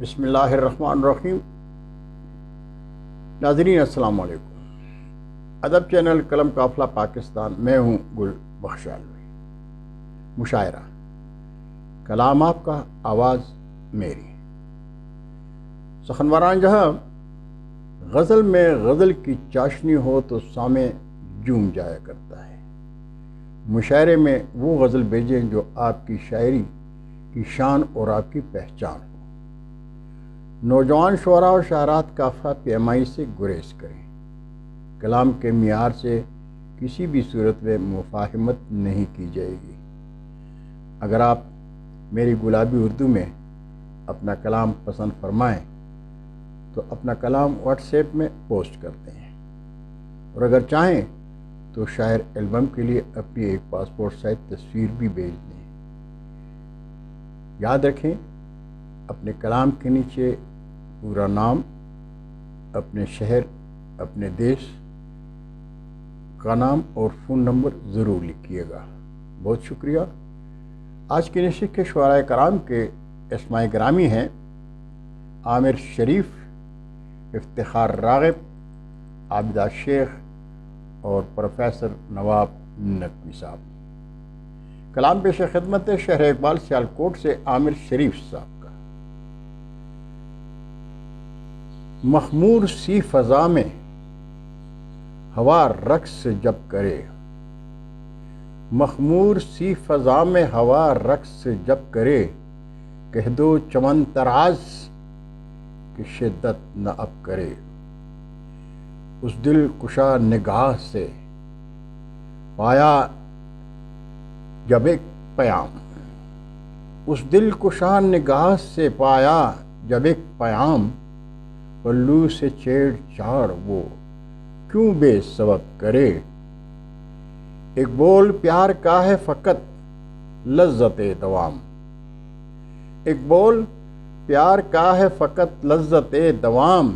بسم اللہ الرحمن الرحیم۔ ناظرین السلام علیکم۔ ادب چینل قلم قافلہ پاکستان، میں ہوں گل بخشالوی۔ مشاعرہ، کلام آپ کا، آواز میری۔ سخنوران جہاں، غزل میں غزل کی چاشنی ہو تو سامع جوم جایا کرتا ہے۔ مشاعرے میں وہ غزل بھیجیں جو آپ کی شاعری کی شان اور آپ کی پہچان ہو۔ نوجوان شعراء و شاعرات کافہ پیمائی سے گریز کریں۔ کلام کے معیار سے کسی بھی صورت میں مفاہمت نہیں کی جائے گی۔ اگر آپ میری گلابی اردو میں اپنا کلام پسند فرمائیں تو اپنا کلام واٹس ایپ میں پوسٹ کرتے ہیں، اور اگر چاہیں تو شاعر البم کے لیے اپنی ایک پاسپورٹ سائز تصویر بھی بھیج دیں۔ یاد رکھیں، اپنے کلام کے نیچے پورا نام، اپنے شہر، اپنے دیش کا نام اور فون نمبر ضرور لکھیے گا۔ بہت شکریہ۔ آج کی نشست کے شعراء کرام کے اسماء گرامی ہیں عامر شریف، افتخار راغب، عابدہ شیخ اور پروفیسر نواب نقوی صاحب۔ کلام پیش خدمت ہے شہر اقبال سیالکوٹ سے عامر شریف صاحب کا۔ مخمور سی فضا میں ہوا رقص جب کرے، مخمور سی فضا میں ہوا رقص جب کرے، کہہ دو چمن تراز کہ شدت نہ اب کرے۔ اس دل کشا نگاہ سے پایا جب ایک پیام، اس دل کشا نگاہ سے پایا جب ایک پیام، پلو سے چھیڑ چھاڑ وہ کیوں بے سبب کرے۔ ایک بول پیار کا ہے فقط لذت دوام، ایک بول پیار کا ہے فقط لذت دوام،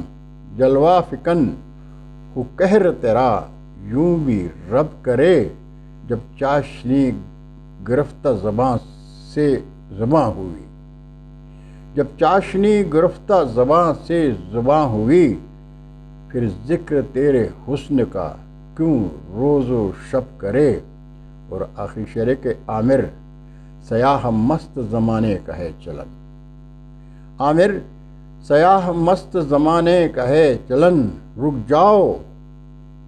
جلوہ فکن ہو قہر تیرا یوں بھی رب کرے۔ جب چاشنی گرفتہ زباں سے زباں ہوئی، جب چاشنی گرفتہ زباں سے زباں ہوئی، پھر ذکر تیرے حسن کا کیوں روز و شب کرے۔ اور آخری شعر کے عامر سیاہ مست زمانے کا ہے چلن، عامر سیاہ مست زمانے کا ہے چلن، رک جاؤ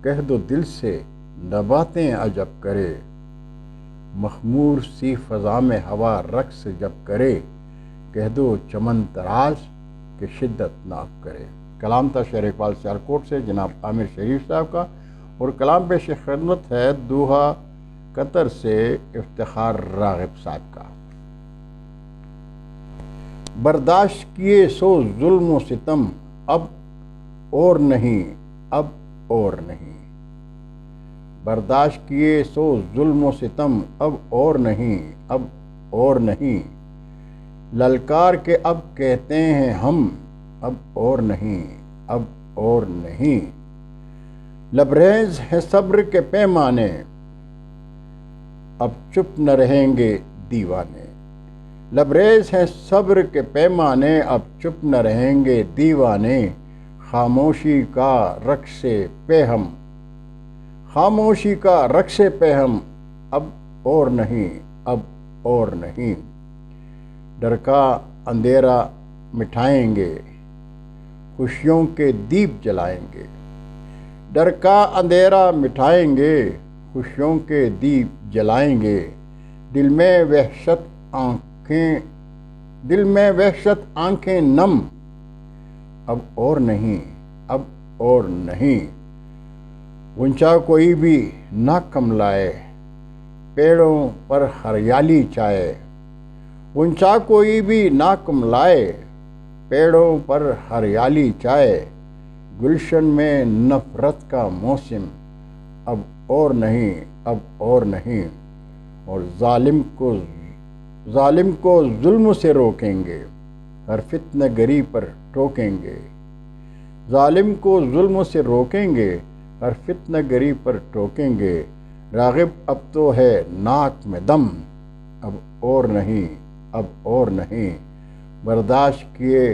کہہ دو دل سے نہ باتیں عجب کرے۔ مخمور سی فضا میں ہوا رقص جب کرے، کہہ دو چمن تراش کہ شدت نہ اب کرے۔ کلام تھا شہر اقبال سیالکوٹ سے جناب عامر شریف صاحب کا، اور کلام پیش خدمت ہے دوحہ قطر سے افتخار راغب صاحب کا۔ برداشت کیے سو ظلم و ستم اب اور نہیں، اب اور نہیں، برداشت کیے سو ظلم و ستم اب اور نہیں، اب اور نہیں، للکار کے اب کہتے ہیں ہم اب اور نہیں، اب اور نہیں، لبریز ہے صبر کے پیمانے اب چپ نہ رہیں گے دیوانے، لبریز ہے صبر کے پیمانے اب چپ نہ رہیں گے دیوانے، خاموشی کا رقص پہ ہم، خاموشی کا رقص پہ ہم اب اور نہیں، اب اور نہیں، ڈر کا اندھیرا مٹھائیں گے خوشیوں کے دیپ جلائیں گے، ڈر کا اندھیرا مٹھائیں گے خوشیوں کے دیپ جلائیں گے، دل میں وحشت آنکھیں، دل میں وحشت آنکھیں نم اب اور نہیں، اب اور نہیں، غنچہ کوئی بھی نہ کملائے پیڑوں پر ہریالی چائے، غنچہ کوئی بھی نہ کملائے پیڑوں پر ہریالی چائے، گلشن میں نفرت کا موسم اب اور نہیں، اب اور نہیں، اور ظالم کو ظلم سے روکیں گے ہر فتنہ گری پر ٹوکیں گے، ظالم کو ظلم سے روکیں گے ہر فتنہ گری پر ٹوکیں گے، راغب اب تو ہے ناک میں دم اب اور نہیں، اب اور نہیں، برداشت کیے